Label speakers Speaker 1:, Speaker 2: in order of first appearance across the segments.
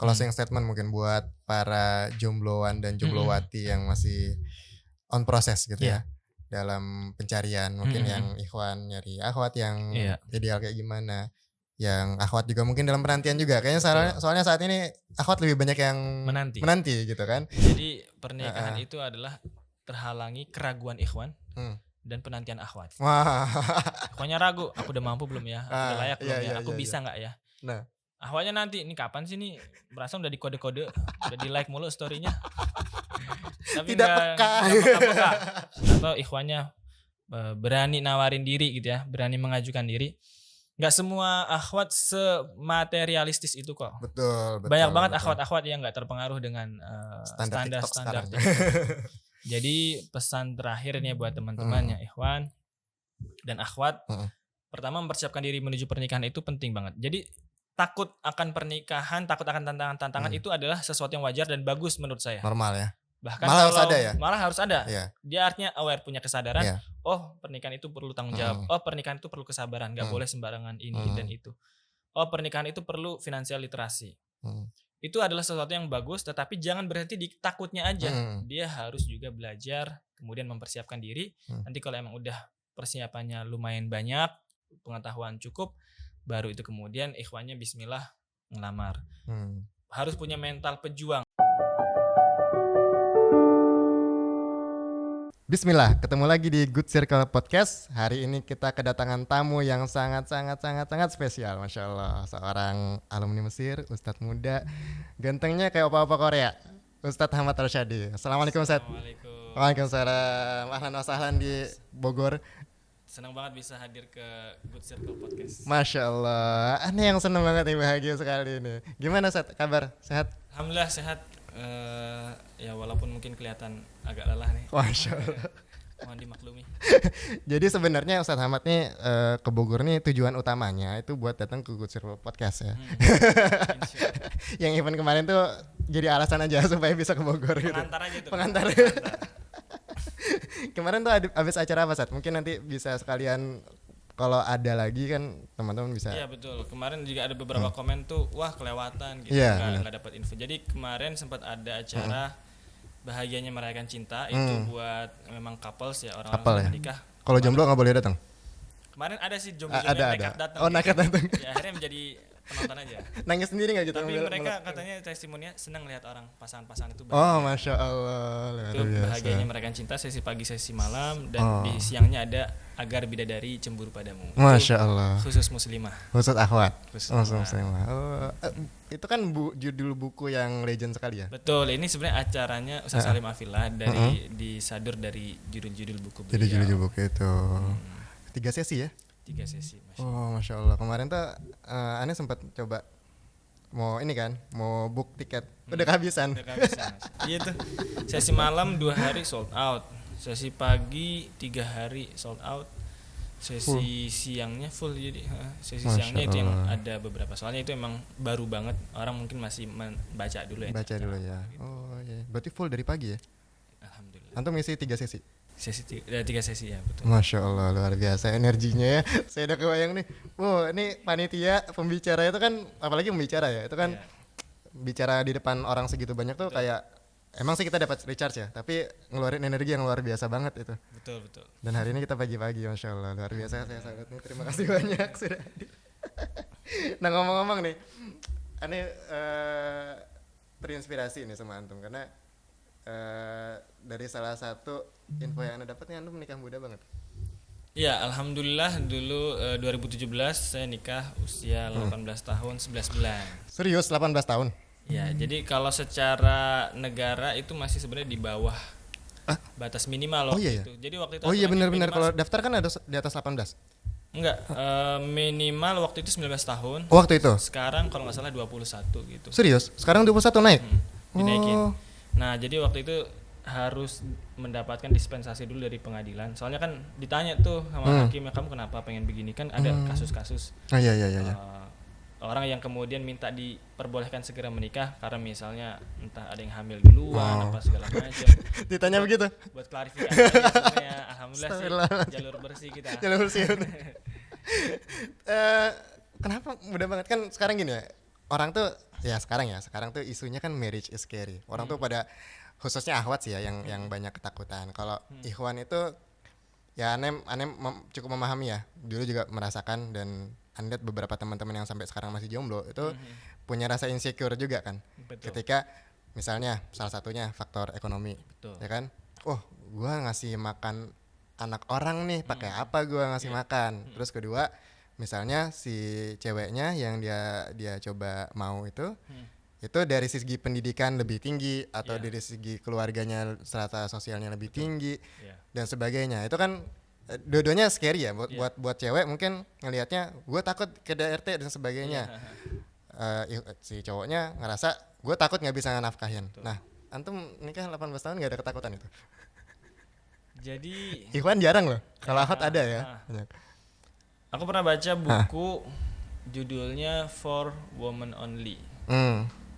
Speaker 1: closing statement mungkin buat para jombloan dan jomblowati yang masih on proses gitu ya dalam pencarian. Mungkin yang ikhwan nyari akhwat yang ideal kayak gimana, yang akhwat juga mungkin dalam penantian juga. Kayaknya soalnya saat ini akhwat lebih banyak yang menanti gitu kan.
Speaker 2: Jadi pernikahan itu adalah terhalangi keraguan ikhwan dan penantian akhwat.
Speaker 1: Wah.
Speaker 2: Pokoknya ragu, aku udah mampu belum ya, aku udah layak belum ya, aku bisa nggak ya.
Speaker 1: Nah,
Speaker 2: akhwatnya nanti, ini kapan sih nih, berasa udah di kode-kode, udah di like mulu story-nya. Tapi
Speaker 1: tidak peka.
Speaker 2: Atau ikhwannya berani nawarin diri gitu ya, berani mengajukan diri. Nggak semua akhwat sematerialistis itu kok.
Speaker 1: Betul.
Speaker 2: Banyak banget akhwat-akhwat yang nggak terpengaruh dengan standar. Jadi pesan terakhir nih buat teman-teman ya ikhwan dan akhwat, pertama mempersiapkan diri menuju pernikahan itu penting banget. Jadi takut akan pernikahan, takut akan tantangan itu adalah sesuatu yang wajar dan bagus menurut saya.
Speaker 1: Normal ya.
Speaker 2: Bahkan
Speaker 1: malah harus ada ya.
Speaker 2: Malah harus ada.
Speaker 1: Yeah.
Speaker 2: Dia artinya aware, punya kesadaran. Oh pernikahan itu perlu tanggung jawab. Oh pernikahan itu perlu kesabaran. Gak boleh sembarangan ini dan itu. Oh pernikahan itu perlu finansial literasi. Itu adalah sesuatu yang bagus, tetapi jangan berhenti di takutnya aja. Dia harus juga belajar, kemudian mempersiapkan diri. Nanti kalau emang udah persiapannya lumayan banyak, pengetahuan cukup, baru itu kemudian ikhwannya bismillah ngelamar. Harus punya mental pejuang.
Speaker 1: Bismillah, ketemu lagi di Good Circle Podcast. Hari ini kita kedatangan tamu yang sangat spesial, Masya Allah. Seorang alumni Mesir, Ustadz muda, gantengnya kayak opa-opa Korea, Ustadz Ahmad Arsyadi. Assalamualaikum Ustadz. Waalaikumsalam. Ahlan wa sahlan di Bogor.
Speaker 2: Senang banget bisa hadir ke Good Circle Podcast.
Speaker 1: Masya Allah, aneh yang senang banget nih, bahagia sekali ini. Gimana Ustadz, kabar? Sehat?
Speaker 2: Alhamdulillah sehat. Ya walaupun mungkin kelihatan agak lelah nih.
Speaker 1: Masya Allah.
Speaker 2: Mohon dimaklumi.
Speaker 1: Jadi sebenarnya Ustadz Ahmad nih ke Bogor nih tujuan utamanya itu buat datang ke Good Circle Podcast ya. Yang event kemarin tuh jadi alasan aja supaya bisa ke Bogor gitu.
Speaker 2: Pengantar aja tuh.
Speaker 1: Pengantar. Kemarin tuh habis acara apa Sat? Mungkin nanti bisa sekalian kalau ada lagi kan teman-teman bisa.
Speaker 2: Iya betul. Kemarin juga ada beberapa komen tuh, wah kelewatan gitu, nggak dapat info. Jadi kemarin sempat ada acara bahagianya merayakan cinta itu buat memang couples ya, orang-orang yang menikah.
Speaker 1: Kalau jomblo nggak boleh datang.
Speaker 2: Kemarin ada sih jomblo-jomblo yang nekat datang.
Speaker 1: Oh nekat datang.
Speaker 2: Ya akhirnya menjadi penonton aja.
Speaker 1: Nangis sendiri nggak gitu?
Speaker 2: Tapi mereka katanya testimoninya senang lihat orang pasangan-pasangan itu bahagia.
Speaker 1: Oh Masya Allah.
Speaker 2: Itu bahagianya merayakan cinta, sesi pagi, sesi malam, dan di siangnya ada agar bidadari cemburu padamu.
Speaker 1: Masya Allah.
Speaker 2: Khusus muslimah.
Speaker 1: Khusus akhwat. Khusus muslimah. Itu kan judul buku yang legend sekali ya.
Speaker 2: Betul. Ini sebenarnya acaranya Ustaz Salim Afillah dari disadur dari judul-judul buku beliau.
Speaker 1: Jadi judul buku itu 3 sesi ya?
Speaker 2: 3 sesi.
Speaker 1: Masya Allah. Kemarin tuh aneh sempat coba mau ini kan, mau book tiket, udah kehabisan.
Speaker 2: Iya tuh. Sesi malam 2 hari sold out. Sesi pagi 3 hari sold out. Sesi siangnya full. Jadi sesi siangnya itu yang ada beberapa. Soalnya itu emang baru banget. Orang mungkin masih baca dulu ya.
Speaker 1: Baca dulu ya. Oh iya. Berarti full dari pagi ya?
Speaker 2: Alhamdulillah.
Speaker 1: Antum ngisi 3 sesi?
Speaker 2: 3 sesi ya betul.
Speaker 1: Masya Allah luar biasa energinya ya. Saya udah kebayang nih. Ini panitia pembicara itu kan, apalagi pembicara ya, itu kan bicara di depan orang segitu banyak tuh kayak emang sih kita dapat recharge ya, tapi ngeluarin energi yang luar biasa banget itu.
Speaker 2: Betul.
Speaker 1: Dan hari ini kita pagi-pagi, Masya Allah luar biasa. Saya sangat nih, terima kasih banyak sudah hadir. Nah ngomong-ngomong nih, aneh terinspirasi nih sama antum karena dari salah satu info yang anda dapat nih, antum menikah muda banget.
Speaker 2: Iya, alhamdulillah dulu 2017 saya nikah usia 18 tahun 11 bulan.
Speaker 1: Serius 18 tahun?
Speaker 2: Ya, jadi kalau secara negara itu masih sebenarnya di bawah batas minimal waktu itu. Jadi waktu itu
Speaker 1: benar-benar kalau daftar kan ada di atas 18.
Speaker 2: Enggak, minimal waktu itu 19 tahun.
Speaker 1: Waktu itu?
Speaker 2: Sekarang kalau nggak salah 21 gitu.
Speaker 1: Serius? Sekarang 21 naik?
Speaker 2: Dinaikin. Nah, jadi waktu itu harus mendapatkan dispensasi dulu dari pengadilan. Soalnya kan ditanya tuh sama hakimnya, kamu kenapa pengen begini, kan ada kasus-kasus.
Speaker 1: Iya.
Speaker 2: Orang yang kemudian minta diperbolehkan segera menikah karena misalnya entah ada yang hamil duluan apa segala macam.
Speaker 1: Ditanya begitu?
Speaker 2: Buat klarifikasi sebenarnya. Alhamdulillah sih jalur bersih kita.
Speaker 1: Jalur bersih. Kenapa mudah banget kan sekarang gini ya. Orang tuh ya sekarang tuh isunya kan marriage is scary. Orang tuh pada khususnya akhwat sih ya yang banyak ketakutan. Kalau ikhwan itu ya aneh cukup memahami ya. Dulu juga merasakan dan anda beberapa teman-teman yang sampai sekarang masih jomblo itu punya rasa insecure juga kan. Betul. Ketika misalnya salah satunya faktor ekonomi. Betul. Ya kan? Gua ngasih makan anak orang nih pakai apa gua ngasih makan. Terus kedua misalnya si ceweknya yang dia coba mau itu dari segi pendidikan lebih tinggi atau dari segi keluarganya strata sosialnya lebih tinggi dan sebagainya. Itu kan dua-duanya scary ya buat cewek mungkin ngelihatnya gue takut ke DRT dan sebagainya. Si cowoknya ngerasa gue takut nggak bisa nafkahin. Nah, antum nikah 18 tahun nggak ada ketakutan itu?
Speaker 2: Jadi
Speaker 1: Ikhwan jarang loh. Kalau akhwat ada ya.
Speaker 2: Aku pernah baca buku judulnya For Women Only.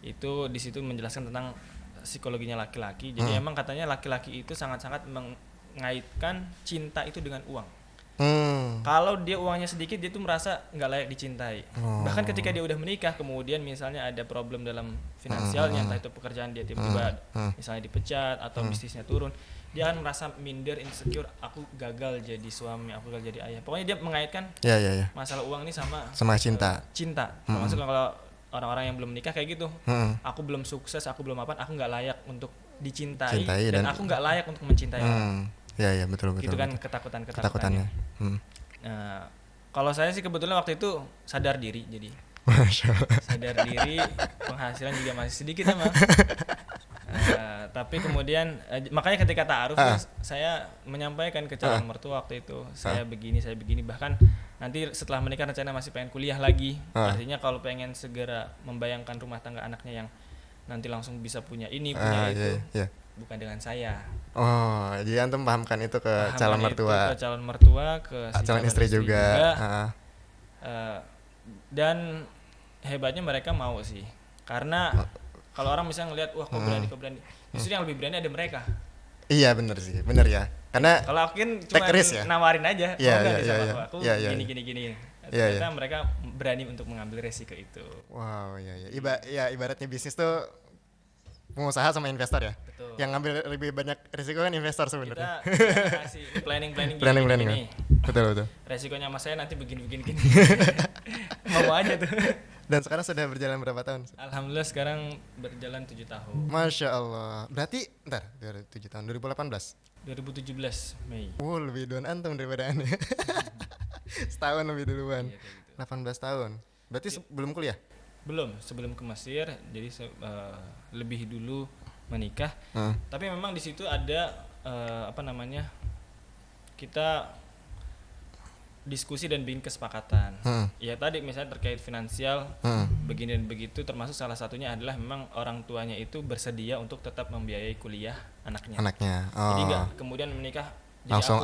Speaker 2: Itu di situ menjelaskan tentang psikologinya laki-laki. Jadi emang katanya laki-laki itu sangat-sangat mengaitkan cinta itu dengan uang. Kalau dia uangnya sedikit, dia tuh merasa nggak layak dicintai. Bahkan ketika dia udah menikah, kemudian misalnya ada problem dalam finansialnya, entah itu pekerjaan dia tiba-tiba misalnya dipecat atau bisnisnya turun, dia akan merasa minder, insecure, aku gagal jadi suami, aku gagal jadi ayah. Pokoknya dia mengaitkan masalah uang ini sama
Speaker 1: cinta.
Speaker 2: Maksudnya kalau orang-orang yang belum menikah kayak gitu, aku belum sukses, aku belum apa, aku nggak layak untuk dicintai dan aku nggak layak untuk mencintai orang.
Speaker 1: Ya betul.
Speaker 2: Itu kan ketakutannya. Nah, kalau saya sih kebetulan waktu itu sadar diri, jadi sadar diri, penghasilan juga masih sedikit emang. Tapi kemudian makanya ketika ta'aruf saya menyampaikan ke calon mertua waktu itu saya begini, bahkan nanti setelah menikah rencana masih pengen kuliah lagi. Artinya kalau pengen segera membayangkan rumah tangga anaknya yang nanti langsung bisa punya ini punya itu, bukan dengan saya.
Speaker 1: Jadi antum pahamkan itu ke calon mertua.
Speaker 2: Ke calon mertua, ke
Speaker 1: calon istri juga.
Speaker 2: Dan hebatnya mereka mau sih, karena kalau orang misalnya ngelihat kok berani, justru yang lebih berani ada mereka. Iya
Speaker 1: benar ya. Karena
Speaker 2: kalau aku kan cuma nawarin aja, aku gini. Ternyata mereka berani untuk mengambil resiko itu.
Speaker 1: Wow, ibaratnya bisnis tuh pengusaha sama investor ya. Betul. Yang ngambil lebih banyak resiko kan investor sebenarnya.
Speaker 2: Kita kasih planning gini.
Speaker 1: Betul.
Speaker 2: Resikonya mas saya nanti begini. Mau aja tuh.
Speaker 1: Dan sekarang sudah berjalan berapa tahun?
Speaker 2: Alhamdulillah sekarang berjalan 7 tahun.
Speaker 1: Masya Allah. Berarti 7 tahun 2018?
Speaker 2: 2017 Mei.
Speaker 1: Lebih duluan antum daripada aneh. Setahun lebih duluan. 18 tahun. Berarti sebelum kuliah?
Speaker 2: Belum, sebelum ke Mesir. Jadi lebih dulu menikah. Tapi memang di situ ada kita diskusi dan bikin kesepakatan. Ya tadi misalnya terkait finansial, begini dan begitu, termasuk salah satunya adalah memang orang tuanya itu bersedia untuk tetap membiayai kuliah anaknya. Jadi nggak kemudian menikah
Speaker 1: langsung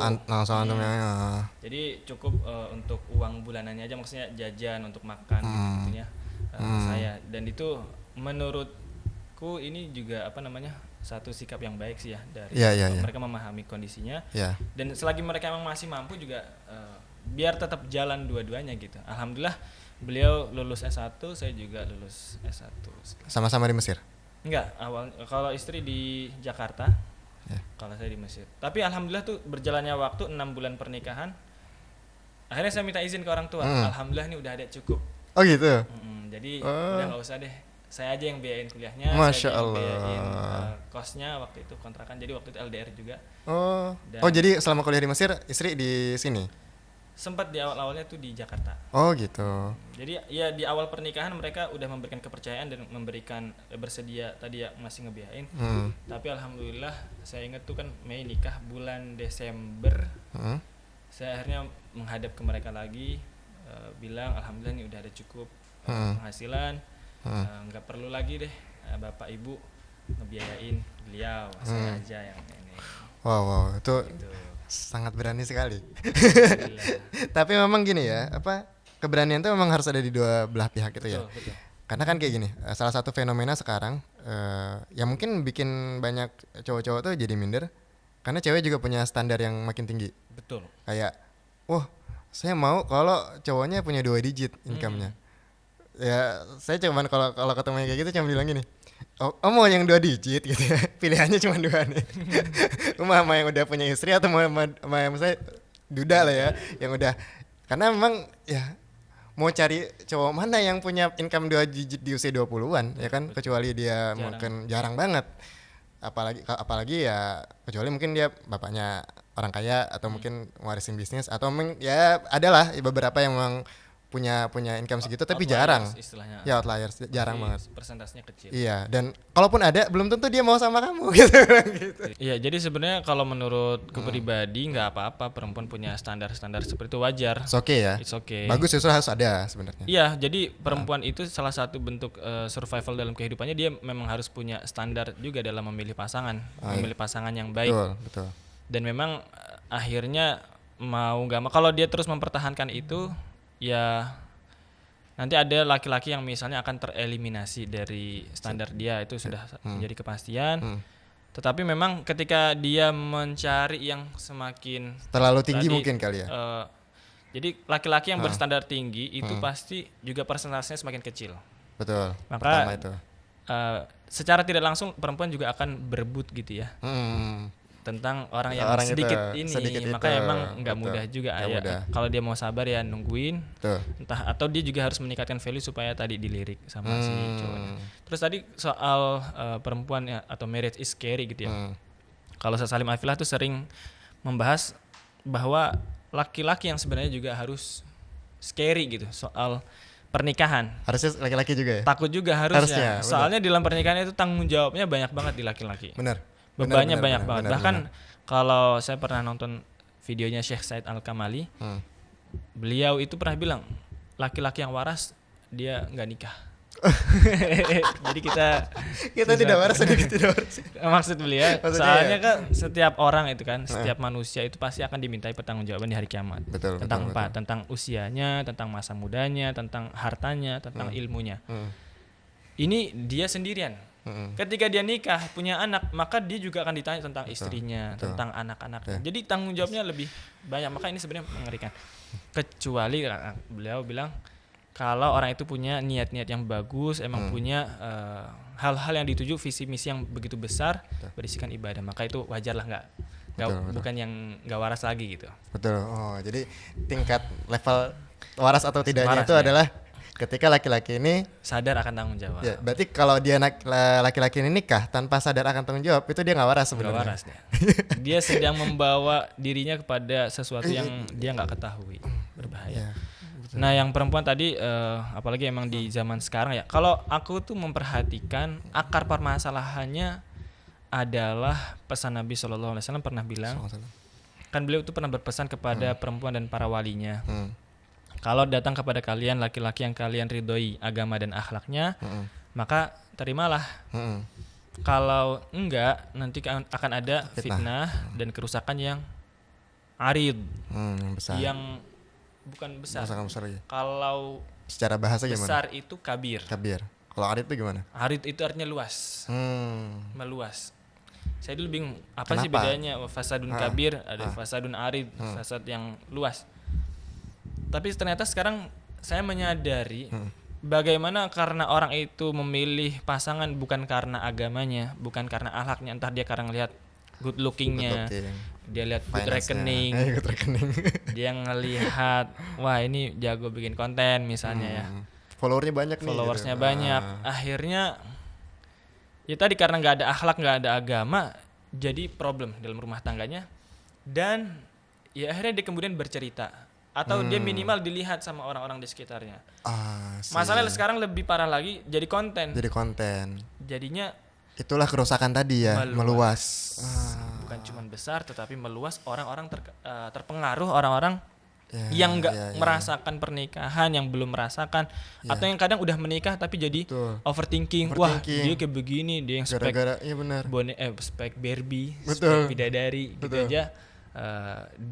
Speaker 2: jadi cukup untuk uang bulanannya aja, maksudnya jajan untuk makan gitu ya. Saya dan itu menurutku ini juga satu sikap yang baik sih ya dari mereka memahami kondisinya. Dan selagi mereka memang masih mampu juga biar tetap jalan dua-duanya gitu. Alhamdulillah beliau lulus S1, saya juga lulus S1.
Speaker 1: Sama-sama di Mesir?
Speaker 2: Enggak, kalau istri di Jakarta, kalau saya di Mesir. Tapi alhamdulillah tuh berjalannya waktu 6 bulan pernikahan, akhirnya saya minta izin ke orang tua. Alhamdulillah ini udah ada cukup.
Speaker 1: Oh gitu?
Speaker 2: Jadi udah gak usah deh, saya aja yang biayain kuliahnya,
Speaker 1: Masya
Speaker 2: saya aja yang
Speaker 1: Allah.
Speaker 2: biayain kosnya waktu itu kontrakan. Jadi waktu itu LDR juga.
Speaker 1: Jadi selama kuliah di Mesir istri di sini?
Speaker 2: Sempat di awal-awalnya tuh di Jakarta.
Speaker 1: Oh gitu.
Speaker 2: Jadi ya di awal pernikahan mereka udah memberikan kepercayaan dan memberikan bersedia tadi ya masih ngebiayain. Tapi alhamdulillah saya ingat tuh kan Mei nikah, bulan Desember saya akhirnya menghadap ke mereka lagi, bilang alhamdulillah ini udah ada cukup penghasilan, nggak perlu lagi deh bapak ibu ngebiayain beliau, saya aja yang ini.
Speaker 1: Wow itu gitu. Sangat berani sekali. Tapi memang gini ya, keberanian itu memang harus ada di dua belah pihak itu ya. Betul. Karena kan kayak gini, salah satu fenomena sekarang yang mungkin bikin banyak cowok-cowok tuh jadi minder, karena cewek juga punya standar yang makin tinggi.
Speaker 2: Betul.
Speaker 1: Kayak, saya mau kalau cowoknya punya 2 digit income-nya. Ya saya cuman kalau ketemu yang kayak gitu cuma bilang gini, oh mau yang 2 digit gitu ya, pilihannya cuma 2 nih. Sama yang udah punya istri atau sama yang saya duda lah ya, yang udah, karena memang ya mau cari cowok mana yang punya income 2 digit di usia 20-an ya kan, kecuali dia mungkin jarang banget, apalagi ya kecuali mungkin dia bapaknya orang kaya atau mungkin warisin bisnis atau ya adalah beberapa yang memang punya income segitu tapi jarang istilahnya. Ya outliers jarang banget,
Speaker 2: persentasenya kecil.
Speaker 1: Iya, dan kalaupun ada belum tentu dia mau sama kamu gitu.
Speaker 2: Iya, jadi sebenarnya kalau menurutku pribadi nggak apa-apa perempuan punya standar seperti itu, wajar.
Speaker 1: It's okay ya.
Speaker 2: It's okay.
Speaker 1: Bagus, justru harus ada sebenarnya.
Speaker 2: Iya, jadi perempuan itu salah satu bentuk survival dalam kehidupannya, dia memang harus punya standar juga dalam memilih pasangan, memilih pasangan yang baik.
Speaker 1: Betul.
Speaker 2: Dan memang akhirnya mau nggak mau kalau dia terus mempertahankan itu, ya nanti ada laki-laki yang misalnya akan tereliminasi dari standar dia, itu sudah menjadi kepastian. Tetapi memang ketika dia mencari yang semakin
Speaker 1: terlalu tinggi mungkin kali ya.
Speaker 2: Jadi laki-laki yang berstandar tinggi itu pasti juga persentasenya semakin kecil.
Speaker 1: Betul.
Speaker 2: Maka itu. Secara tidak langsung perempuan juga akan berebut gitu ya. Tentang orang yang sedikit maka emang nggak mudah juga ya. Kalau dia mau sabar ya nungguin, entah atau dia juga harus meningkatkan value supaya tadi dilirik sama si cowoknya. Terus tadi soal perempuan ya, atau marriage is scary gitu ya. Kalau Salim Afilah tuh sering membahas bahwa laki-laki yang sebenarnya juga harus scary gitu soal pernikahan. Harusnya
Speaker 1: laki-laki juga ya?
Speaker 2: Takut juga harusnya. Soalnya di dalam pernikahan itu tanggung jawabnya banyak banget di laki-laki.
Speaker 1: Benar.
Speaker 2: Bebannya banyak banget. Bahkan kalau saya pernah nonton videonya Syekh Said Al-Kamali, beliau itu pernah bilang laki-laki yang waras dia nggak nikah. Jadi kita
Speaker 1: tidak waras, tidak waras.
Speaker 2: Maksud beliau, soalnya kan setiap orang itu kan, setiap manusia itu pasti akan dimintai pertanggungjawaban di hari kiamat. Tentang tentang usianya, tentang masa mudanya, tentang hartanya, tentang ilmunya. Ini dia sendirian. Ketika dia nikah punya anak, maka dia juga akan ditanya tentang istrinya, tentang anak-anaknya. Jadi tanggung jawabnya lebih banyak. Maka ini sebenarnya mengerikan. Kecuali beliau bilang kalau orang itu punya niat-niat yang bagus, emang punya hal-hal yang dituju, visi misi yang begitu besar, berisikan ibadah, maka itu wajar lah, bukan yang nggak waras lagi gitu.
Speaker 1: Betul. Oh, jadi tingkat level waras atau tidaknya itu adalah ketika laki-laki ini
Speaker 2: sadar akan tanggung jawab.
Speaker 1: Ya, berarti kalau dia laki-laki ini nikah tanpa sadar akan tanggung jawab, itu dia nggak waras sebenarnya.
Speaker 2: Nggak waras dia. Dia sedang membawa dirinya kepada sesuatu yang dia nggak ketahui, berbahaya. Nah, yang perempuan tadi, apalagi emang di zaman sekarang ya. Kalau aku tuh memperhatikan akar permasalahannya adalah pesan Nabi SAW pernah bilang, kan beliau tuh pernah berpesan kepada perempuan dan para walinya. Kalau datang kepada kalian laki-laki yang kalian ridhoi agama dan akhlaknya, maka terimalah. Kalau enggak, nanti akan ada fitnah dan kerusakan yang arid,
Speaker 1: besar.
Speaker 2: Yang bukan besar.
Speaker 1: Ya.
Speaker 2: Kalau
Speaker 1: secara bahasa gimana?
Speaker 2: Besar itu kabir.
Speaker 1: Kalau arid itu gimana?
Speaker 2: Arid itu artinya luas. Meluas. Saya dulu bingung, apa sih bedanya fasadun kabir, ada fasadun arid, fasad yang luas. Tapi ternyata sekarang saya menyadari bagaimana karena orang itu memilih pasangan bukan karena agamanya, bukan karena akhlaknya, entah dia karena lihat good lookingnya, dia lihat good rekening, dia ngelihat wah ini jago bikin konten misalnya ya, followersnya banyak, akhirnya ya tadi karena nggak ada akhlak, nggak ada agama, jadi problem dalam rumah tangganya, dan ya akhirnya dia kemudian bercerita atau dia minimal dilihat sama orang-orang di sekitarnya. Masalahnya sekarang lebih parah lagi, jadi konten. Jadinya
Speaker 1: itulah kerusakan tadi ya, meluas.
Speaker 2: Bukan cuma besar tetapi meluas, orang-orang terpengaruh, orang-orang yang nggak merasakan pernikahan, yang belum merasakan, atau yang kadang udah menikah tapi jadi overthinking. Wah dia kayak begini, dia yang spek spek Barbie, spek bidadari gitu aja.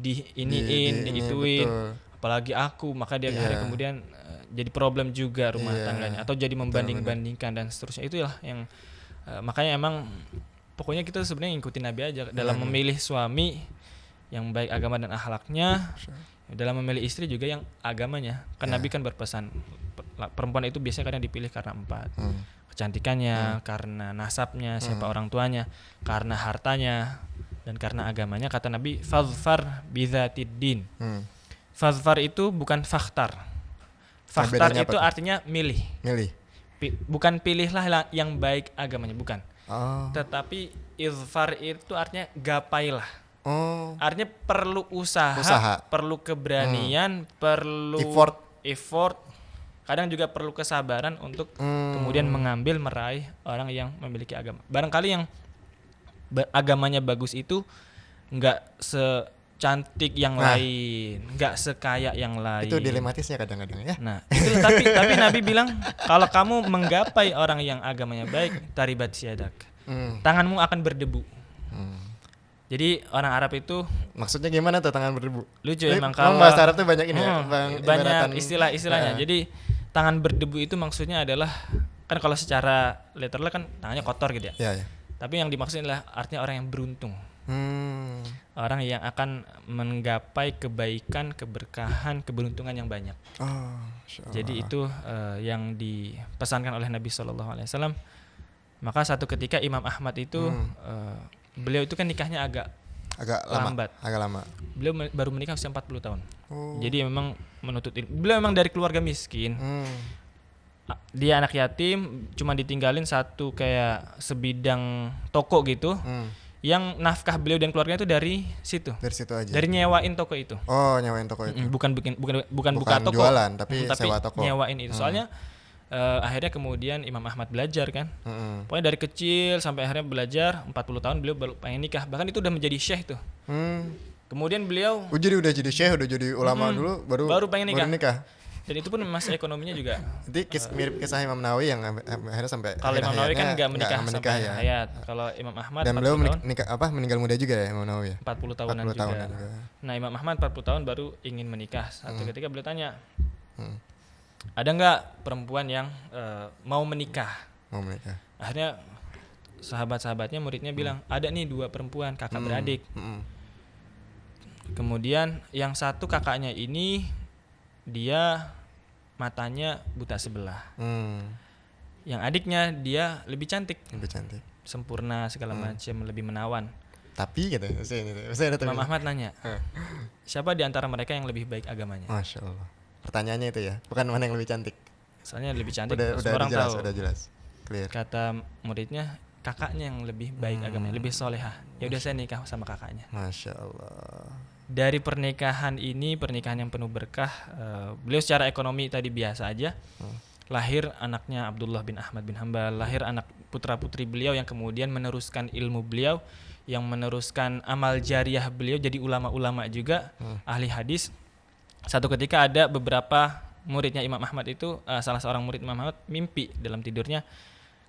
Speaker 2: Diituin, apalagi aku, maka dia akhirnya kemudian jadi problem juga rumah tangganya, atau jadi membanding-bandingkan dan seterusnya. Itulah yang makanya emang pokoknya kita sebenarnya ngikutin Nabi aja dalam memilih suami yang baik agama dan akhlaknya, dalam memilih istri juga yang agamanya. Kan Nabi kan berpesan perempuan itu biasanya kadang dipilih karena 4. Kecantikannya, karena nasabnya, siapa orang tuanya, karena hartanya, dan karena agamanya. Kata Nabi, fadfar bidzatiddin. Fadfar itu bukan fakhtar. Fakhtar itu artinya milih. Bukan pilihlah yang baik agamanya, bukan. Tetapi izfar itu artinya gapailah. Artinya perlu usaha, perlu keberanian, perlu effort, kadang juga perlu kesabaran untuk kemudian meraih orang yang memiliki agama. Barangkali yang agamanya bagus itu nggak secantik yang lain, nggak sekaya yang lain.
Speaker 1: Itu dilematisnya kadang-kadang ya.
Speaker 2: Nah, itu tapi Nabi bilang kalau kamu menggapai orang yang agamanya baik, taribat syadak, tanganmu akan berdebu. Jadi orang Arab itu
Speaker 1: maksudnya gimana tuh tangan berdebu?
Speaker 2: Lucu emang kalau
Speaker 1: bahasa Arab tuh banyak ini ya,
Speaker 2: banyak istilah-istilahnya. Jadi tangan berdebu itu maksudnya adalah kan kalau secara literal kan tangannya kotor gitu ya. Tapi yang dimaksud adalah artinya orang yang beruntung. Orang yang akan menggapai kebaikan, keberkahan, keberuntungan yang banyak. Jadi itu yang dipesankan oleh Nabi SAW. Maka satu ketika Imam Ahmad itu beliau itu kan nikahnya agak lambat.
Speaker 1: Agak lama.
Speaker 2: Beliau baru menikah usia 40 tahun. Jadi memang menuntut ilmu. Beliau memang dari keluarga miskin. Dia anak yatim, cuma ditinggalin satu kayak sebidang toko gitu. Yang nafkah beliau dan keluarganya itu dari situ.
Speaker 1: Dari situ aja.
Speaker 2: Dari nyewain toko itu.
Speaker 1: Nyewain toko itu.
Speaker 2: Bukan buka toko.
Speaker 1: Jualan, tapi sewa toko.
Speaker 2: Nyewain itu. Soalnya akhirnya kemudian Imam Ahmad belajar kan. Pokoknya dari kecil sampai akhirnya belajar 40 tahun beliau baru pengen nikah. Bahkan itu udah menjadi syekh tuh. Kemudian beliau
Speaker 1: udah jadi syekh, udah jadi ulama dulu baru pengen nikah.
Speaker 2: Dan itu pun masih ekonominya juga.
Speaker 1: Jadi mirip kisah Imam Nawawi yang akhirnya sampai
Speaker 2: kalau Imam Nawawi kan enggak menikah sampai
Speaker 1: ya.
Speaker 2: hayat. Kalau Imam Ahmad
Speaker 1: dan beliau meninggal muda juga ya Imam Nawawi ya.
Speaker 2: 40 tahunan juga. Nah, Imam Ahmad 40 tahun baru ingin menikah. Satu ketika beliau tanya, ada nggak perempuan yang mau menikah? Akhirnya sahabat-sahabatnya, muridnya bilang, ada nih 2 perempuan, kakak beradik. Kemudian yang satu kakaknya ini dia matanya buta sebelah. Yang adiknya dia lebih cantik, sempurna segala macam, lebih menawan.
Speaker 1: Tapi gitu,
Speaker 2: Imam Ahmad nanya, siapa di antara mereka yang lebih baik agamanya?
Speaker 1: Masya Allah. Pertanyaannya itu ya, bukan mana yang lebih cantik.
Speaker 2: Soalnya lebih cantik,
Speaker 1: udah
Speaker 2: orang
Speaker 1: jelas,
Speaker 2: tahu.
Speaker 1: Udah jelas, clear.
Speaker 2: Kata muridnya, kakaknya yang lebih baik agamanya, lebih solehah. Ya udah saya nikah sama kakaknya.
Speaker 1: Masya Allah.
Speaker 2: Dari pernikahan ini, pernikahan yang penuh berkah, beliau secara ekonomi tadi biasa aja. Lahir anaknya Abdullah bin Ahmad bin Hanbal, lahir anak putra-putri beliau yang kemudian meneruskan ilmu beliau, yang meneruskan amal jariah beliau, jadi ulama-ulama juga, ahli hadis. Satu ketika ada beberapa muridnya Imam Ahmad itu, salah seorang murid Imam Ahmad mimpi dalam tidurnya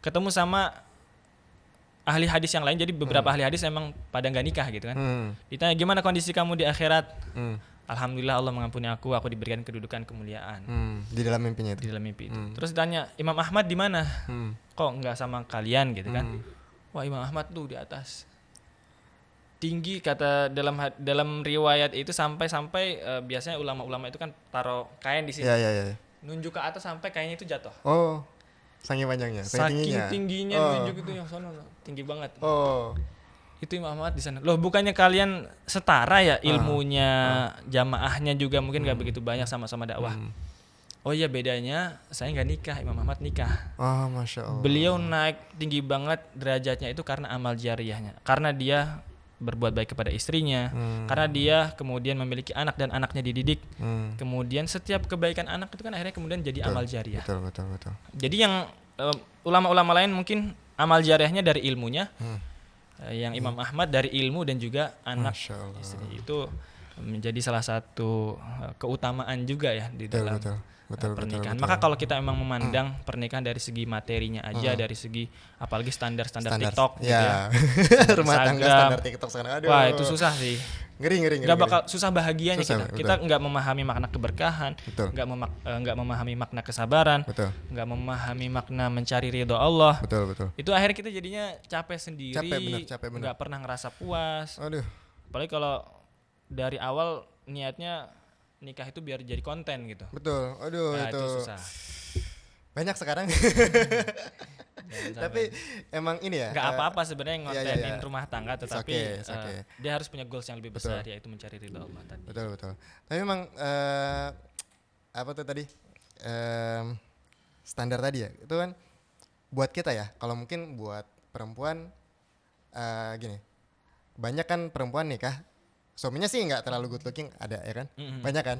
Speaker 2: ketemu sama ahli hadis yang lain. Jadi beberapa ahli hadis emang pada nggak nikah gitu kan. Ditanya, gimana kondisi kamu di akhirat? Alhamdulillah Allah mengampuni aku diberikan kedudukan kemuliaan.
Speaker 1: Di dalam mimpinya itu.
Speaker 2: Di dalam mimpi itu. Terus ditanya, Imam Ahmad di mana? Kok nggak sama kalian gitu kan? Wah, Imam Ahmad tuh di atas. Tinggi, kata dalam riwayat itu sampai biasanya ulama-ulama itu kan taruh kain di sini.
Speaker 1: Iya.
Speaker 2: Nunjuk ke atas sampai kainnya itu jatuh.
Speaker 1: Saking panjangnya,
Speaker 2: saking tingginya nunjuk itu yang sono tinggi banget. Itu Imam Ahmad di sana. Loh, bukannya kalian setara ya ilmunya, jamaahnya juga mungkin nggak begitu banyak, sama-sama dakwah. Oh iya, bedanya saya nggak nikah, Imam Ahmad nikah.
Speaker 1: Masya Allah.
Speaker 2: Beliau naik tinggi banget derajatnya itu karena amal jariyahnya, karena dia berbuat baik kepada istrinya, karena dia kemudian memiliki anak dan anaknya dididik. Kemudian setiap kebaikan anak itu kan akhirnya kemudian jadi amal jariyah.
Speaker 1: Betul.
Speaker 2: Jadi yang ulama-ulama lain mungkin amal jariyahnya dari ilmunya, yang Imam Ahmad dari ilmu dan juga anak istri. Itu menjadi salah satu keutamaan juga ya di dalam pernikahan. Maka kalau kita memang memandang pernikahan dari segi materinya aja, dari segi apalagi standar TikTok gitu ya.
Speaker 1: Rumah tangga standar TikTok sekarang, aduh.
Speaker 2: Wah, itu susah sih.
Speaker 1: Ngeri.
Speaker 2: Gak bakal susah bahagianya kita nggak memahami makna keberkahan, nggak memahami makna kesabaran, nggak memahami makna mencari ridho Allah.
Speaker 1: Betul.
Speaker 2: Itu akhirnya kita jadinya capek sendiri,
Speaker 1: capek bener.
Speaker 2: Nggak pernah ngerasa puas.
Speaker 1: Aduh.
Speaker 2: Apalagi kalau dari awal niatnya nikah itu biar jadi konten gitu.
Speaker 1: Betul. Aduh,
Speaker 2: nah,
Speaker 1: itu
Speaker 2: susah.
Speaker 1: Banyak sekarang. Tapi emang ini ya.
Speaker 2: Nggak apa-apa sebenarnya ngontenin rumah tangga, tetapi
Speaker 1: okay.
Speaker 2: Dia harus punya goals yang lebih besar, yaitu mencari ridha Allah tadi.
Speaker 1: Betul. Tapi memang apa tuh tadi standar tadi ya, itu kan buat kita ya. Kalau mungkin buat perempuan gini, banyak kan perempuan nikah suaminya sih nggak terlalu good looking, ada ya kan, banyak kan,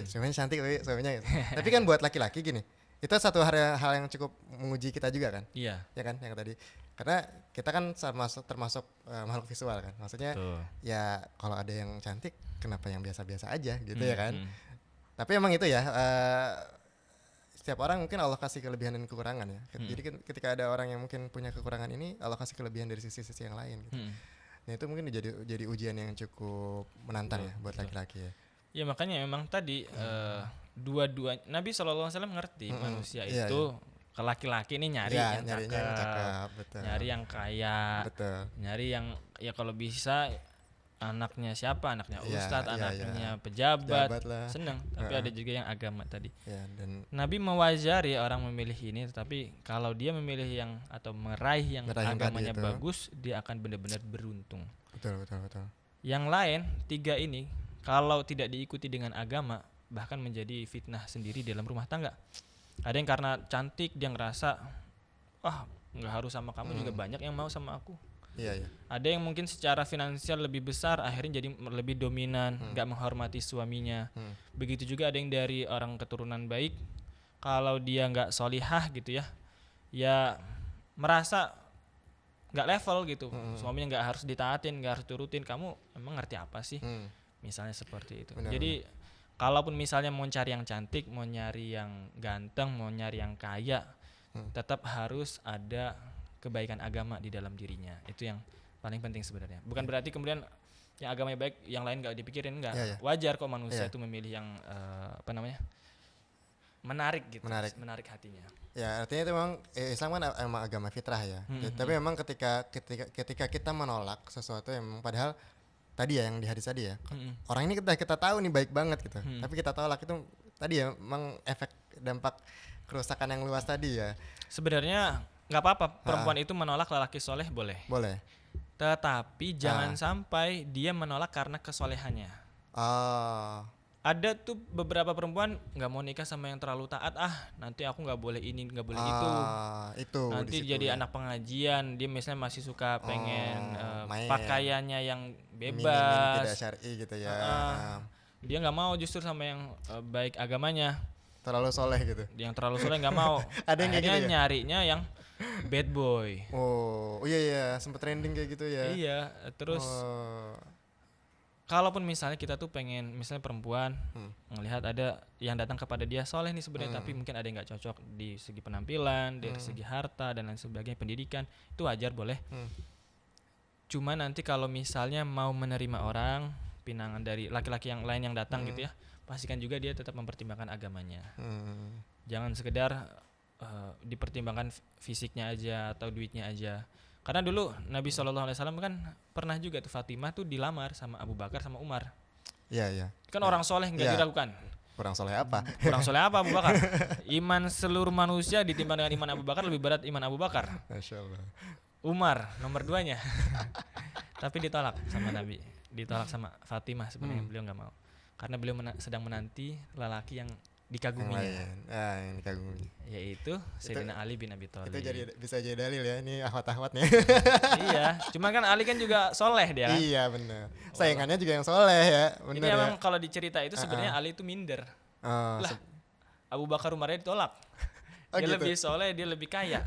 Speaker 1: suaminya cantik tapi suaminya gitu. Tapi kan buat laki-laki gini, itu satu hal yang cukup menguji kita juga kan,
Speaker 2: iya
Speaker 1: ya kan, yang tadi, karena kita kan termasuk makhluk visual kan, maksudnya ya kalau ada yang cantik kenapa yang biasa-biasa aja gitu ya kan. Tapi emang itu ya, setiap orang mungkin Allah kasih kelebihan dan kekurangan ya. Jadi ketika ada orang yang mungkin punya kekurangan ini, Allah kasih kelebihan dari sisi-sisi yang lain gitu. Nah itu mungkin jadi ujian yang cukup menantang ya buat laki-laki ya.
Speaker 2: Ya makanya memang tadi dua-dua Nabi SAW ngerti manusia itu ke laki-laki ini nyari yang cakep, betul. Nyari yang kaya, betul. Nyari yang ya kalau bisa anaknya siapa, anaknya ustadz, anaknya pejabat seneng. Tapi ada juga yang agama tadi. Ya, dan Nabi mewajari orang memilih ini, tetapi kalau dia memilih yang atau meraih yang agamanya bagus, dia akan benar-benar beruntung.
Speaker 1: Betul.
Speaker 2: Yang lain 3 ini kalau tidak diikuti dengan agama, bahkan menjadi fitnah sendiri dalam rumah tangga. Ada yang karena cantik dia ngerasa nggak harus sama kamu, juga banyak yang mau sama aku. Iya. Ada yang mungkin secara finansial lebih besar, akhirnya jadi lebih dominan, nggak menghormati suaminya. Begitu juga ada yang dari orang keturunan baik, kalau dia nggak solihah gitu ya merasa nggak level gitu. Suaminya nggak harus ditaatin, nggak harus turutin. Kamu emang ngerti apa sih? Misalnya seperti itu. Benar. Jadi kalaupun misalnya mau cari yang cantik, mau nyari yang ganteng, mau nyari yang kaya, tetap harus ada kebaikan agama di dalam dirinya. Itu yang paling penting sebenarnya. Bukan berarti kemudian yang agamanya baik, yang lain nggak dipikirin, nggak. Wajar kok manusia itu memilih yang menarik gitu, menarik hatinya.
Speaker 1: Ya artinya itu memang Islam kan emang agama fitrah ya. Tapi memang ketika kita menolak sesuatu yang padahal tadi ya yang di hadis tadi ya, orang ini kita tahu nih baik banget gitu, tapi kita tolak, itu tadi ya memang efek dampak kerusakan yang luas tadi ya.
Speaker 2: Sebenarnya nggak apa-apa perempuan itu menolak lelaki soleh, boleh. Tetapi jangan sampai dia menolak karena kesolehannya. Ada tuh beberapa perempuan nggak mau nikah sama yang terlalu taat, nanti aku nggak boleh ini, nggak boleh itu. Nanti jadi anak pengajian, dia misalnya masih suka pengen pakaiannya yang bebas,
Speaker 1: tidak syar'i gitu ya.
Speaker 2: Dia nggak mau justru sama yang baik agamanya.
Speaker 1: Terlalu soleh gitu.
Speaker 2: Yang terlalu soleh nggak mau.
Speaker 1: Ada yang kayak gitu ya?
Speaker 2: Nyarinya yang bad boy.
Speaker 1: Oh iya sempet trending kayak gitu ya.
Speaker 2: Iya, terus kalaupun misalnya kita tuh pengen, misalnya perempuan ngelihat ada yang datang kepada dia soleh nih sebenarnya, tapi mungkin ada yang nggak cocok di segi penampilan, dari segi harta dan lain sebagainya, pendidikan, itu wajar, boleh. Cuma nanti kalau misalnya mau menerima orang pinangan dari laki-laki yang lain yang datang gitu ya, pastikan juga dia tetap mempertimbangkan agamanya. Jangan sekedar dipertimbangkan fisiknya aja atau duitnya aja. Karena dulu Nabi SAW kan pernah juga tuh Fatimah tuh dilamar sama Abu Bakar sama Umar.
Speaker 1: Iya.
Speaker 2: Kan orang soleh nggak diragukan.
Speaker 1: Kurang soleh apa?
Speaker 2: Kurang soleh apa Abu Bakar? Iman seluruh manusia ditimbang dengan iman Abu Bakar, lebih berat iman Abu Bakar.
Speaker 1: Masya Allah.
Speaker 2: Umar nomor 2-nya. Tapi ditolak sama Nabi. Ditolak sama Fatimah sebenarnya, beliau nggak mau. Karena beliau sedang menanti lelaki yang dikaguminya.
Speaker 1: Yang dikaguminya.
Speaker 2: Yaitu Sayyidina Ali bin Abi Thalib.
Speaker 1: Itu bisa jadi dalil ya, ini ahwat-ahwatnya.
Speaker 2: Iya, cuma kan Ali kan juga soleh dia kan.
Speaker 1: Iya benar. Saingannya juga yang soleh ya.
Speaker 2: Ini emang kalau dicerita itu sebenarnya Ali itu minder. Abu Bakar Umarnya ditolak. Dia gitu? Lebih soleh, dia lebih kaya.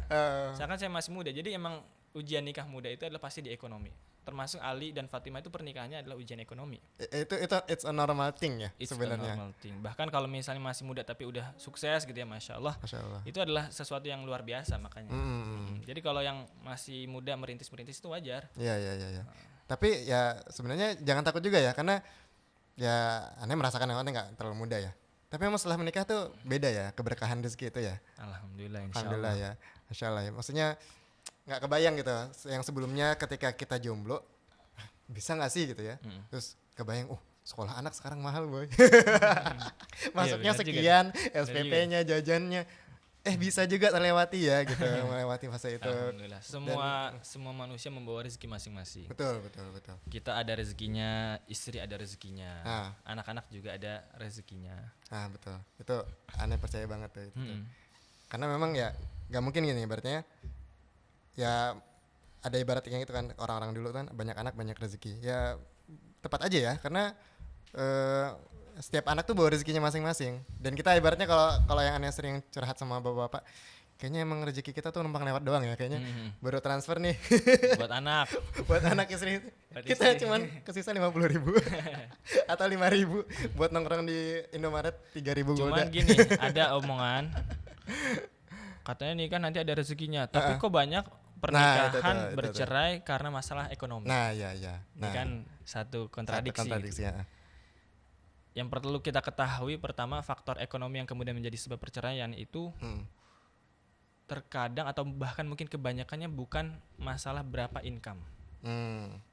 Speaker 2: Seakan saya masih muda. Jadi emang ujian nikah muda itu adalah pasti di ekonomi. Termasuk Ali dan Fatimah itu pernikahannya adalah ujian ekonomi.
Speaker 1: Itu it's a normal thing ya sebenarnya.
Speaker 2: Normal thing. Bahkan kalau misalnya masih muda tapi udah sukses gitu ya, Masya Allah. Itu adalah sesuatu yang luar biasa makanya. Jadi kalau yang masih muda merintis itu wajar.
Speaker 1: Iya. Tapi ya sebenarnya jangan takut juga ya, karena ya aneh merasakan yang aneh nggak terlalu muda ya. Tapi emang setelah menikah tuh beda ya keberkahan rezeki itu ya.
Speaker 2: Alhamdulillah,
Speaker 1: Alhamdulillah ya, Masya Allah ya. Maksudnya nggak kebayang gitu yang sebelumnya ketika kita jomblo bisa nggak sih gitu ya, terus kebayang sekolah anak sekarang mahal boy. Masuknya sekian, SPP-nya, jajannya. Bisa juga terlewati ya gitu, melewati fase itu.
Speaker 2: Alhamdulillah. Semua manusia membawa rezeki masing-masing.
Speaker 1: Betul.
Speaker 2: Kita ada rezekinya, istri ada rezekinya, anak-anak juga ada rezekinya.
Speaker 1: Betul. Itu aneh percaya banget tuh. Karena memang ya nggak mungkin gini ibaratnya. Ya ada ibaratnya gitu kan, orang-orang dulu kan banyak anak banyak rezeki. Ya tepat aja ya, karena setiap anak tuh bawa rezekinya masing-masing. Dan kita ibaratnya kalau yang aneh sering curhat sama bapak-bapak, kayaknya emang rezeki kita tuh numpang lewat doang ya, kayaknya baru transfer nih
Speaker 2: buat anak
Speaker 1: buat anak istri kita cuman kesisa 50.000 atau 5.000 buat nongkrong di Indomaret 3.000
Speaker 2: cuman gini, ada omongan katanya nih kan nanti ada rezekinya, tapi kok banyak pernikahan bercerai karena masalah ekonomi. Ini kan satu kontradiksi. Yang perlu kita ketahui pertama, faktor ekonomi yang kemudian menjadi sebab perceraian itu terkadang atau bahkan mungkin kebanyakannya bukan masalah berapa income,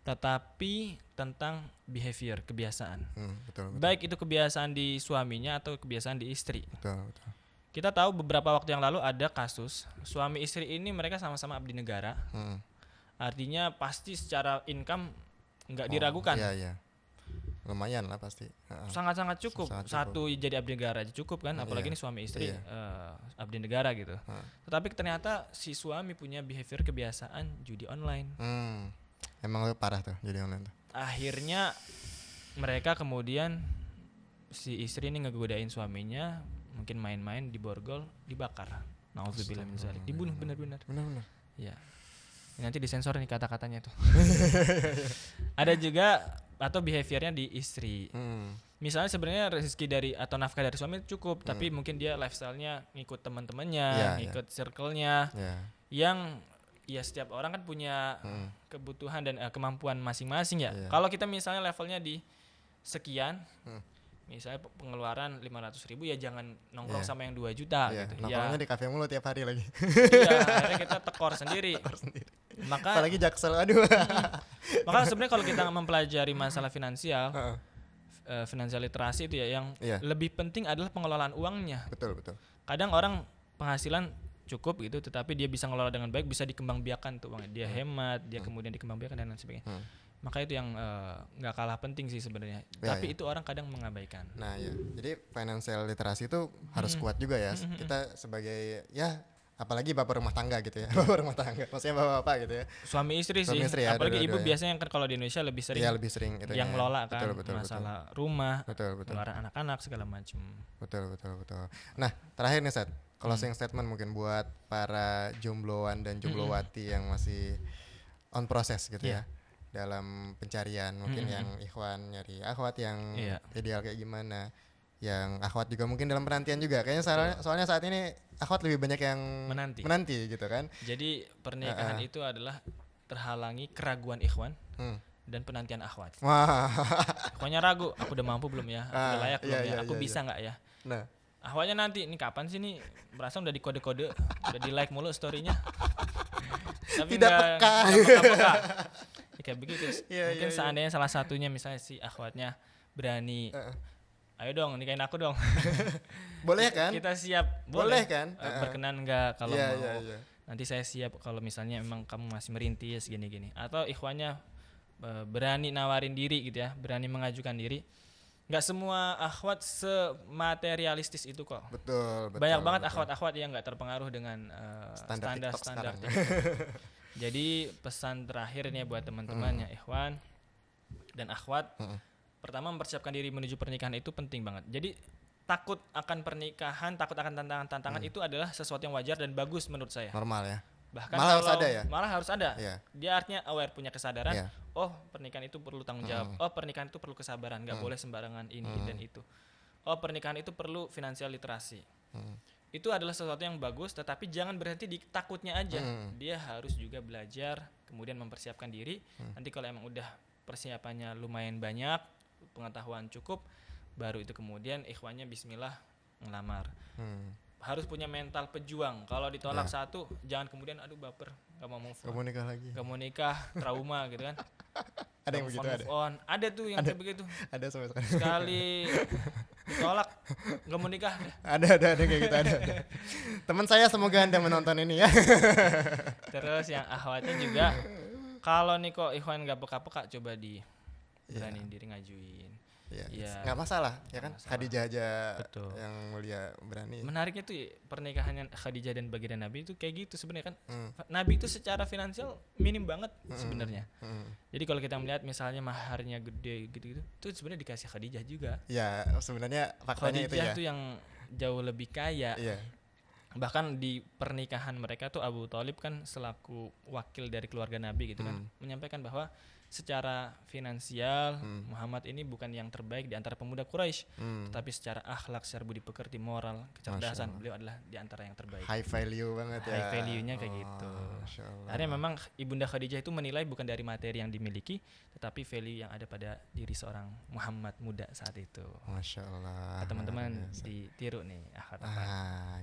Speaker 2: tetapi tentang behavior, kebiasaan.
Speaker 1: Betul.
Speaker 2: Baik itu kebiasaan di suaminya atau kebiasaan di istri.
Speaker 1: Betul.
Speaker 2: Kita tahu beberapa waktu yang lalu ada kasus suami istri ini mereka sama-sama abdi negara. Artinya pasti secara income nggak diragukan.
Speaker 1: Iya. Lumayan lah pasti.
Speaker 2: Sangat-sangat cukup. Satu jadi abdi negara aja cukup kan, apalagi ini suami istri abdi negara gitu. Tetapi ternyata si suami punya behavior kebiasaan judi online.
Speaker 1: Emang parah tuh judi online tuh.
Speaker 2: Akhirnya mereka kemudian si istri ini ngegodain suaminya, mungkin main-main di borgol, dibakar. Nauzubillah min dzalik. Dibunuh benar-benar. Iya. Nanti disensor nih kata-katanya tuh. Ada juga atau behaviornya di istri. Misalnya sebenarnya rezeki dari atau nafkah dari suami cukup, tapi mungkin dia lifestyle-nya ngikut teman-temannya, ngikut circle-nya. Yang ya setiap orang kan punya kebutuhan dan kemampuan masing-masing ya. Kalau kita misalnya levelnya di sekian, misalnya pengeluaran 500.000 ya jangan nongkrong sama yang 2 juta gitu.
Speaker 1: Nongkrongnya di kafe mulu tiap hari lagi.
Speaker 2: Iya, akhirnya kita tekor sendiri. Maka
Speaker 1: apalagi Jaksel, aduh.
Speaker 2: Maka sebenarnya kalau kita mempelajari masalah finansial, finansial literasi itu ya yang lebih penting adalah pengelolaan uangnya.
Speaker 1: Betul.
Speaker 2: Kadang orang penghasilan cukup gitu, tetapi dia bisa ngelola dengan baik, bisa dikembangbiakan tuh uangnya. Dia hemat, dia kemudian dikembangbiakan dan lain sebagainya. Maka itu yang nggak kalah penting sih sebenarnya. Tapi itu orang kadang mengabaikan.
Speaker 1: Nah ya, jadi financial literasi itu harus kuat juga ya. Kita sebagai apalagi bapak rumah tangga gitu ya. Bapak rumah tangga, maksudnya bapak-bapak gitu ya.
Speaker 2: Suami istri sih. Ya, apalagi ibu biasanya kan kalau di Indonesia lebih sering.
Speaker 1: Iya, lebih sering itu
Speaker 2: yang ngelola kan masalah rumah, pengeluaran anak-anak segala macam.
Speaker 1: Betul. Nah, terakhir nih Seth, closing statement mungkin buat para jombloan dan jomblowati yang masih on proses gitu ya. Dalam pencarian, mungkin yang ikhwan nyari akhwat yang ideal kayak gimana, yang akhwat juga mungkin dalam penantian juga kayaknya soalnya saat ini akhwat lebih banyak yang menanti gitu kan.
Speaker 2: Jadi pernikahan itu adalah terhalangi keraguan ikhwan dan penantian akhwat. Ikhwannya ragu, aku udah mampu belum ya, aku udah layak belum ya, aku bisa nggak ya. Nah, akhwatnya nanti ini kapan sih nih, merasa udah dikode-kode, udah di like mulu storynya, tapi
Speaker 1: tidak peka.
Speaker 2: Kayak begitu. Mungkin seandainya salah satunya misalnya si akhwatnya berani, ayo dong nikahin aku dong.
Speaker 1: Boleh kan?
Speaker 2: Kita siap.
Speaker 1: Boleh kan?
Speaker 2: Berkenan nggak kalau mau? Nanti saya siap kalau misalnya memang kamu masih merintis gini-gini. Atau ikhwannya berani nawarin diri gitu ya, berani mengajukan diri. Nggak semua akhwat sematerialistis itu kok.
Speaker 1: Betul.
Speaker 2: Banyak banget akhwat-akhwat yang nggak terpengaruh dengan standar. Jadi pesan terakhir ini buat teman-teman ya ikhwan dan akhwat. Pertama, mempersiapkan diri menuju pernikahan itu penting banget. Jadi takut akan pernikahan, takut akan tantangan itu adalah sesuatu yang wajar dan bagus menurut saya.
Speaker 1: Normal ya.
Speaker 2: Bahkan
Speaker 1: malah harus ada ya.
Speaker 2: Malah harus ada. Dia artinya aware, punya kesadaran. Oh, pernikahan itu perlu tanggung jawab. Oh, pernikahan itu perlu kesabaran. Gak boleh sembarangan ini dan itu. Oh, pernikahan itu perlu finansial literasi. Itu adalah sesuatu yang bagus, tetapi jangan berhenti di takutnya aja. Dia harus juga belajar, kemudian mempersiapkan diri. Nanti kalau emang udah persiapannya lumayan banyak, pengetahuan cukup, baru itu kemudian ikhwannya bismillah ngelamar. Harus punya mental pejuang. Kalau ditolak satu, jangan kemudian aduh baper, gak mau move on,
Speaker 1: gak mau nikah lagi,
Speaker 2: gak mau nikah, trauma gitu kan.
Speaker 1: Ada yang begitu ada.
Speaker 2: Ada tuh yang kayak begitu.
Speaker 1: Ada sampai sekarang.
Speaker 2: Sekali ditolak nggak mau nikah.
Speaker 1: Ada kayak gitu ada. Teman saya semoga Anda menonton ini ya.
Speaker 2: Terus yang akhwatnya juga kalau nih kok ikhwan nggak peka-peka coba beraniin diri ngajuin.
Speaker 1: Ya, nggak masalah ya kan. Khadijah aja betul. Yang mulia berani.
Speaker 2: Menariknya tuh pernikahannya Khadijah dan baginda Nabi itu kayak gitu sebenarnya kan. Nabi itu secara finansial minim banget sebenarnya. Jadi kalau kita melihat misalnya maharnya gede gitu-gitu, itu sebenarnya dikasih Khadijah juga.
Speaker 1: Ya sebenarnya faktanya
Speaker 2: Khadijah
Speaker 1: itu ya.
Speaker 2: Khadijah tuh yang jauh lebih kaya.
Speaker 1: Iya.
Speaker 2: Bahkan di pernikahan mereka tuh Abu Thalib kan selaku wakil dari keluarga Nabi gitu kan menyampaikan bahwa secara finansial Muhammad ini bukan yang terbaik di antara pemuda Quraisy, tetapi secara akhlak, secara budi pekerti, moral, kecerdasan beliau adalah di antara yang terbaik.
Speaker 1: High value banget ya.
Speaker 2: High value-nya kayak gitu. Akhirnya memang Ibunda Khadijah itu menilai bukan dari materi yang dimiliki, tetapi value yang ada pada diri seorang Muhammad muda saat itu.
Speaker 1: Masya Allah.
Speaker 2: Teman-teman ditiru nih akhlak.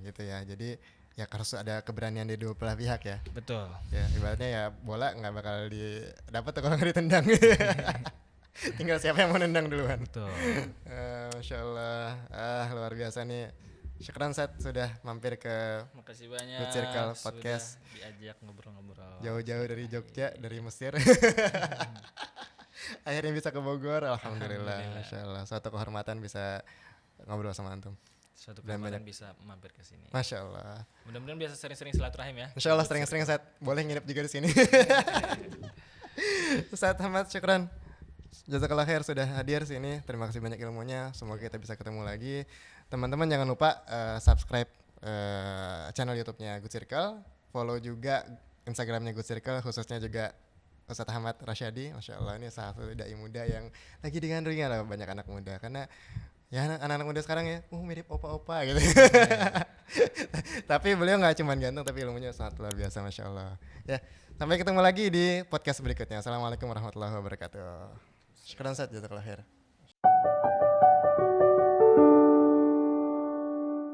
Speaker 1: Gitu ya. Jadi ya harus ada keberanian di dua belah pihak ya.
Speaker 2: Betul.
Speaker 1: Ya ibaratnya ya bola nggak bakal dapat kalau nggak ditendang. Tinggal siapa yang mau nendang duluan.
Speaker 2: Betul.
Speaker 1: Masya Allah. Luar biasa nih. Syukran Sat sudah mampir ke
Speaker 2: Makasih banyak.
Speaker 1: Good Circle Podcast.
Speaker 2: Sudah diajak ngobrol-ngobrol.
Speaker 1: Jauh-jauh dari Jogja, dari Mesir. Akhirnya bisa ke Bogor. Alhamdulillah. Masya Allah. Suatu kehormatan bisa ngobrol sama antum.
Speaker 2: Suatu kehormatan bisa mampir ke sini.
Speaker 1: Masya Allah.
Speaker 2: Mudah-mudahan biasa sering-sering silaturahim ya.
Speaker 1: Insya Allah sering-sering Sat. Boleh nginep juga di sini. Ustaz Ahmad, syukran. Jazakallah khair sudah hadir sini. Terima kasih banyak ilmunya. Semoga kita bisa ketemu lagi. Teman-teman jangan lupa subscribe channel YouTube-nya Good Circle. Follow juga Instagram-nya Good Circle, khususnya juga Ustaz Ahmad Rasyadi. Masya Allah, ini salah satu dai muda yang lagi digandrungi lah banyak anak muda. Karena ya anak-anak muda sekarang ya mirip opa-opa gitu. Tapi beliau gak cuma ganteng, tapi ilmunya sangat luar biasa. Masya Allah. Ya, sampai ketemu lagi di podcast berikutnya. Assalamualaikum warahmatullahi wabarakatuh. Syukran Ustaz, jazakallah khair.